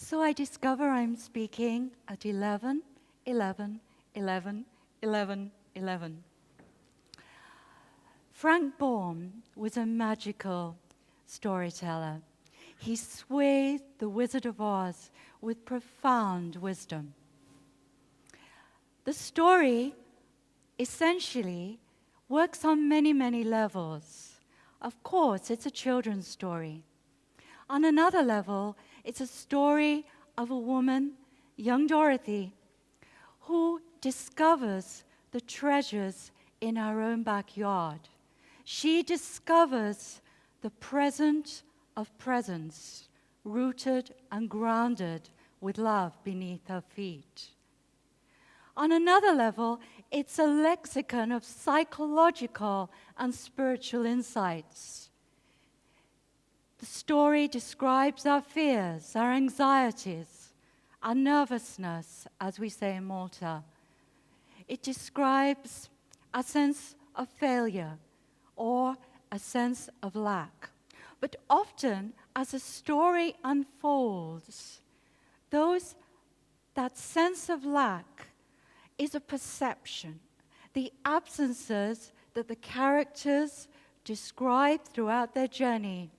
So I discover I'm speaking at 11, 11, 11, 11, 11. Frank Baum was a magical storyteller. He swayed the Wizard of Oz with profound wisdom. The story essentially works on many, many levels. Of course, it's a children's story. On another level, it's a story of a woman, young Dorothy, who discovers the treasures in her own backyard. She discovers the present of presence, rooted and grounded with love beneath her feet. On another level, it's a lexicon of psychological and spiritual insights. The story describes our fears, our anxieties, our nervousness, as we say in Malta. It describes a sense of failure or a sense of lack. But often, as a story unfolds, that sense of lack is a perception. The absences that the characters describe throughout their journey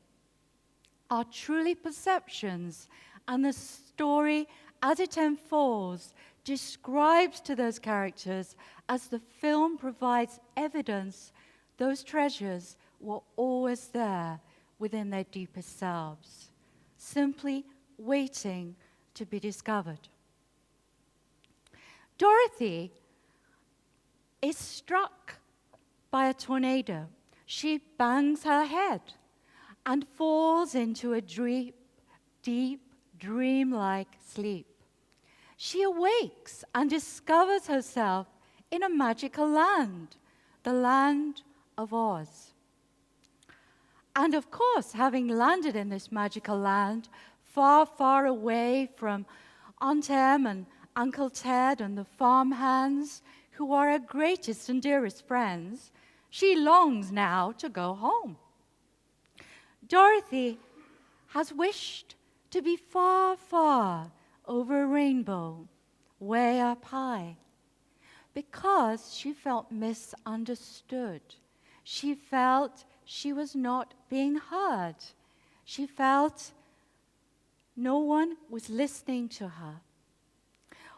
are truly perceptions, and the story, as it unfolds, describes to those characters, as the film provides evidence, those treasures were always there within their deepest selves, simply waiting to be discovered. Dorothy is struck by a tornado. She bangs her head and falls into a deep, dreamlike sleep. She awakes and discovers herself in a magical land, the land of Oz. And of course, having landed in this magical land, far, far away from Aunt Em and Uncle Ted and the farmhands, who are her greatest and dearest friends, she longs now to go home. Dorothy has wished to be far, far over a rainbow, way up high, because she felt misunderstood. She felt she was not being heard. She felt no one was listening to her.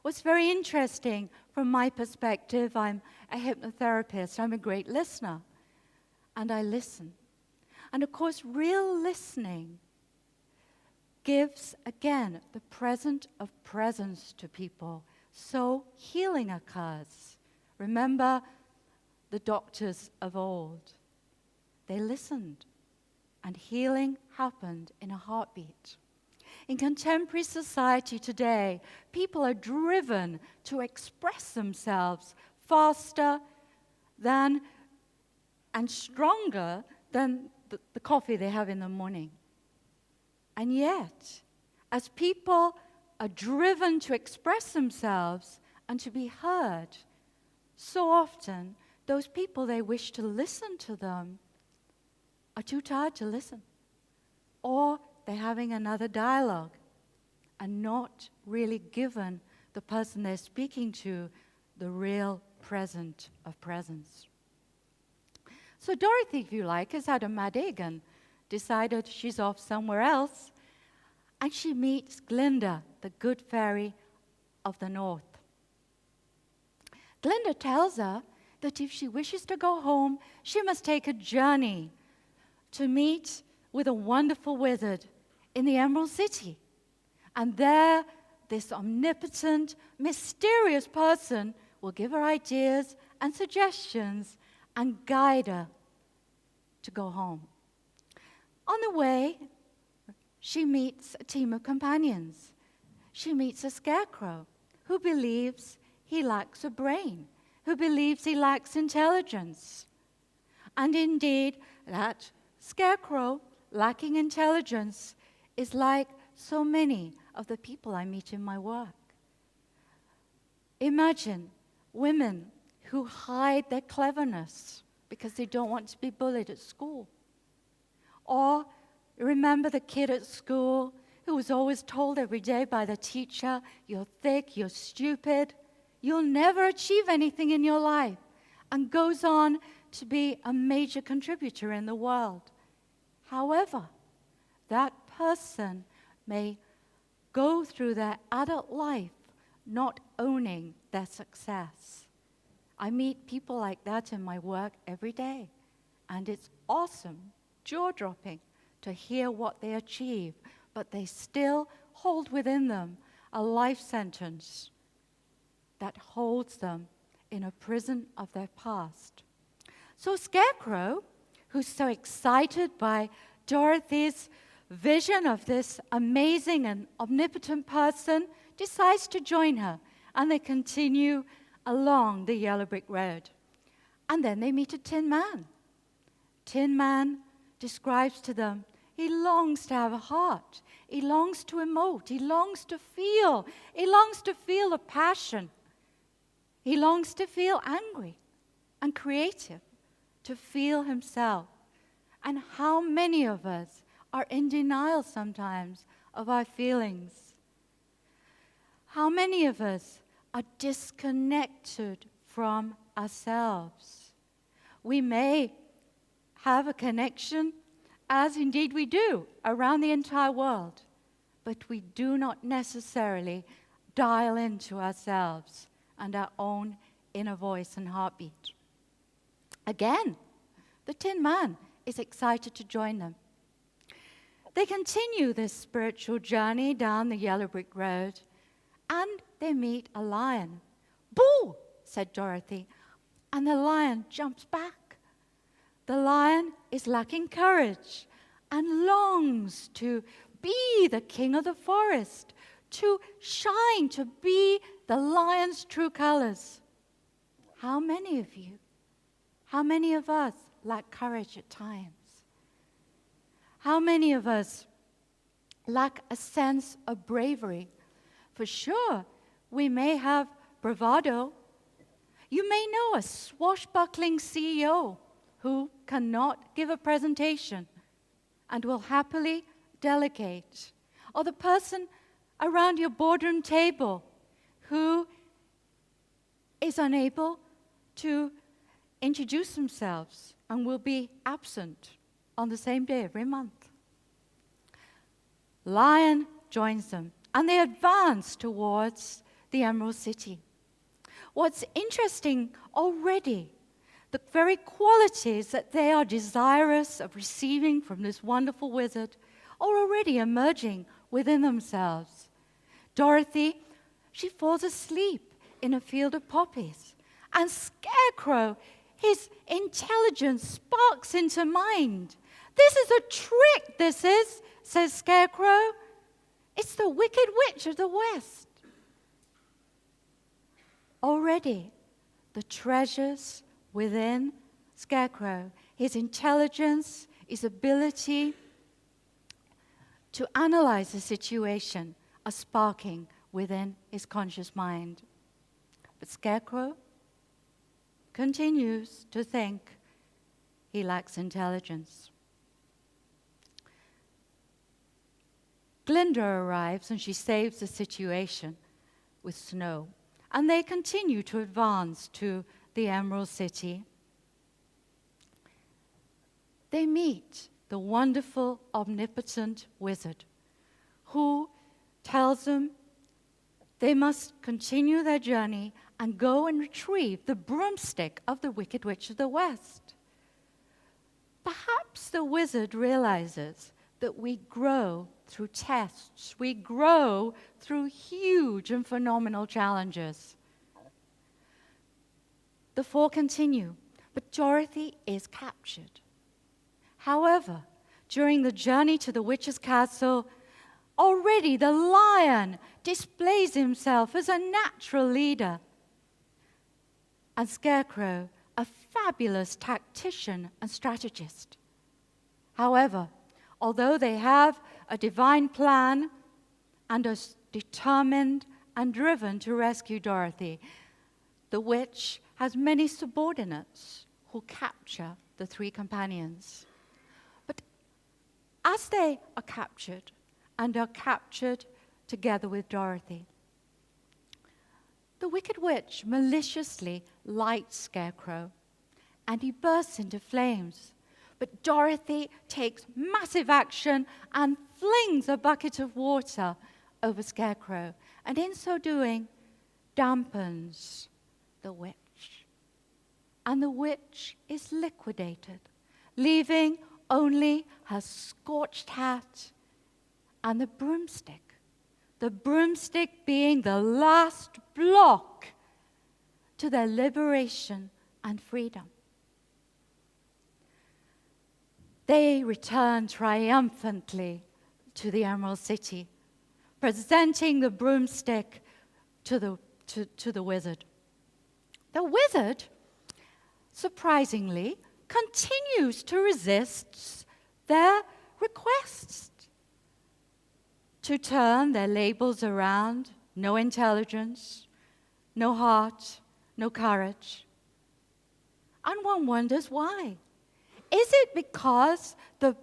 What's very interesting from my perspective, I'm a hypnotherapist, I'm a great listener, and I listen. And of course, real listening gives, again, the present of presence to people. So healing occurs. Remember the doctors of old. They listened, and healing happened in a heartbeat. In contemporary society today, people are driven to express themselves faster than and stronger than the coffee they have in the morning. And yet, as people are driven to express themselves and to be heard, so often those people they wish to listen to them are too tired to listen. Or they're having another dialogue and not really given the person they're speaking to the real present of presence. So Dorothy, if you like, has had a mad egg and decided she's off somewhere else, and she meets Glinda, the good fairy of the north. Glinda tells her that if she wishes to go home, she must take a journey to meet with a wonderful wizard in the Emerald City. And there, this omnipotent, mysterious person will give her ideas and suggestions and guide her to go home. On the way, she meets a team of companions. She meets a scarecrow who believes he lacks a brain, who believes he lacks intelligence. And indeed, that scarecrow lacking intelligence is like so many of the people I meet in my work. Imagine women who hide their cleverness because they don't want to be bullied at school. Or remember the kid at school who was always told every day by the teacher, "You're thick, you're stupid, you'll never achieve anything in your life," and goes on to be a major contributor in the world. However, that person may go through their adult life not owning their success. I meet people like that in my work every day, and it's awesome, jaw-dropping, to hear what they achieve, but they still hold within them a life sentence that holds them in a prison of their past. So Scarecrow, who's so excited by Dorothy's vision of this amazing and omnipotent person, decides to join her, and they continue along the yellow brick road. And then they meet a Tin Man. Tin Man describes to them he longs to have a heart. He longs to emote. He longs to feel. He longs to feel the passion. He longs to feel angry and creative, to feel himself. And how many of us are in denial sometimes of our feelings? How many of us are disconnected from ourselves? We may have a connection, as indeed we do, around the entire world, but we do not necessarily dial into ourselves and our own inner voice and heartbeat. Again, the Tin Man is excited to join them. They continue this spiritual journey down the yellow brick road, and they meet a lion. "Boo!" said Dorothy, and the lion jumps back. The lion is lacking courage and longs to be the king of the forest, to shine, to be the lion's true colors. How many of you, how many of us lack courage at times? How many of us lack a sense of bravery? For sure, we may have bravado. You may know a swashbuckling CEO who cannot give a presentation and will happily delegate. Or the person around your boardroom table who is unable to introduce themselves and will be absent on the same day every month. Lion joins them, and they advance towards the Emerald City. What's interesting already, the very qualities that they are desirous of receiving from this wonderful wizard are already emerging within themselves. Dorothy, she falls asleep in a field of poppies, and Scarecrow, his intelligence sparks into mind. "This is a trick, this is," says Scarecrow. "It's the Wicked Witch of the West." Already, the treasures within Scarecrow, his intelligence, his ability to analyze the situation, are sparking within his conscious mind. But Scarecrow continues to think he lacks intelligence. Glinda arrives, and she saves the situation with Snow. And they continue to advance to the Emerald City. They meet the wonderful, omnipotent wizard who tells them they must continue their journey and go and retrieve the broomstick of the Wicked Witch of the West. Perhaps the wizard realizes that we grow through tests. We grow through huge and phenomenal challenges. The four continue, but Dorothy is captured. However, during the journey to the witch's castle, already the lion displays himself as a natural leader, and Scarecrow, a fabulous tactician and strategist. However, although they have a divine plan and are determined and driven to rescue Dorothy, the witch has many subordinates who capture the three companions. But as they are captured and are captured together with Dorothy. The Wicked Witch maliciously lights Scarecrow, and he bursts into flames. But Dorothy takes massive action and flings a bucket of water over Scarecrow, and in so doing, dampens the witch. And the witch is liquidated, leaving only her scorched hat and the broomstick being the last block to their liberation and freedom. They return triumphantly to the Emerald City, presenting the broomstick to the wizard. The wizard, surprisingly, continues to resist their requests to turn their labels around: no intelligence, no heart, no courage. And one wonders why. Is it because the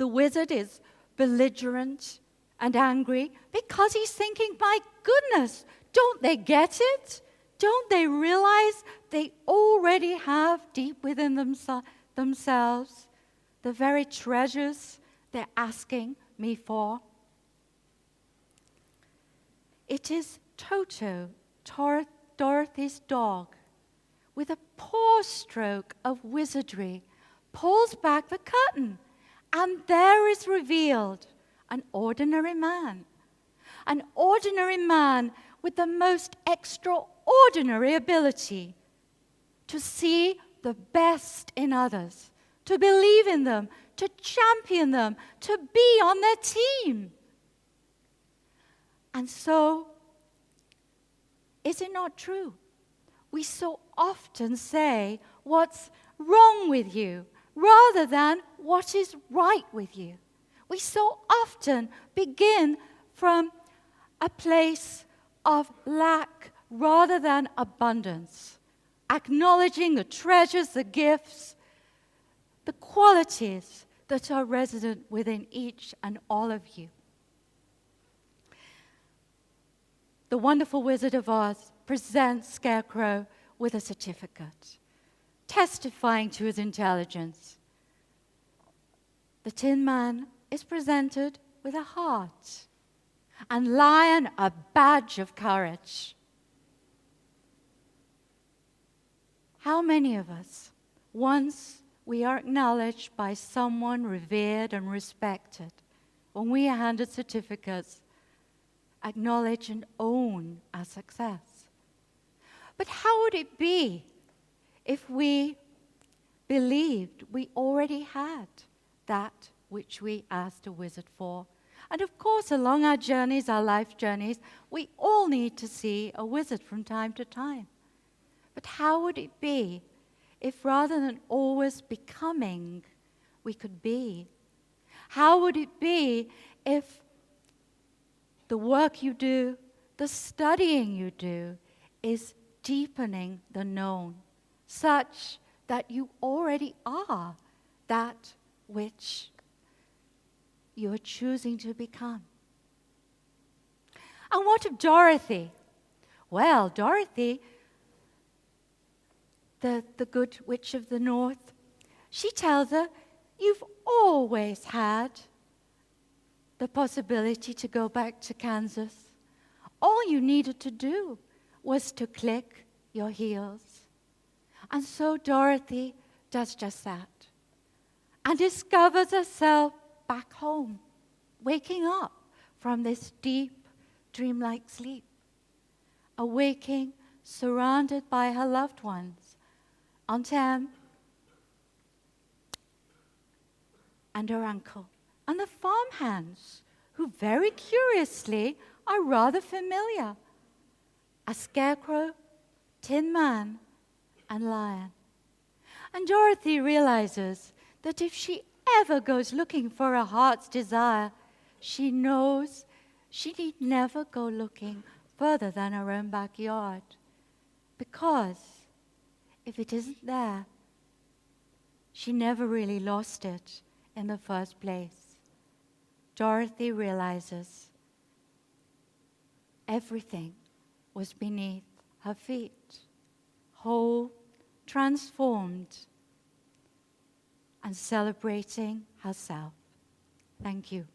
wizard is belligerent and angry? Because he's thinking, my goodness, don't they get it? Don't they realize they already have deep within themselves the very treasures they're asking me for? It is Toto, Dorothy's dog, with a paw stroke of wizardry, pulls back the curtain, and there is revealed an ordinary man with the most extraordinary ability to see the best in others, to believe in them, to champion them, to be on their team. And so, is it not true? We so often say, what's wrong with you, rather than what is right with you. We so often begin from a place of lack rather than abundance, acknowledging the treasures, the gifts, the qualities that are resident within each and all of you. The wonderful Wizard of Oz presents Scarecrow with a certificate, testifying to his intelligence. The Tin Man is presented with a heart, and Lion a badge of courage. How many of us, once we are acknowledged by someone revered and respected, when we are handed certificates, acknowledge and own our success? But how would it be if we believed we already had that which we asked a wizard for? And of course, along our journeys, our life journeys, we all need to see a wizard from time to time. But how would it be if rather than always becoming, we could be? How would it be if the work you do, the studying you do, is deepening the known, such that you already are that which you are choosing to become? And what of Dorothy? Well, Dorothy, the good witch of the north, she tells her, you've always had the possibility to go back to Kansas. All you needed to do was to click your heels. And so Dorothy does just that and discovers herself back home, waking up from this deep, dreamlike sleep, awaking surrounded by her loved ones, Aunt Em and her uncle, and the farmhands, who very curiously are rather familiar: a Scarecrow, Tin Man, and Lion. And Dorothy realizes that if she ever goes looking for her heart's desire, she knows she need never go looking further than her own backyard. Because if it isn't there, she never really lost it in the first place. Dorothy realizes everything was beneath her feet, whole, transformed, and celebrating herself. Thank you.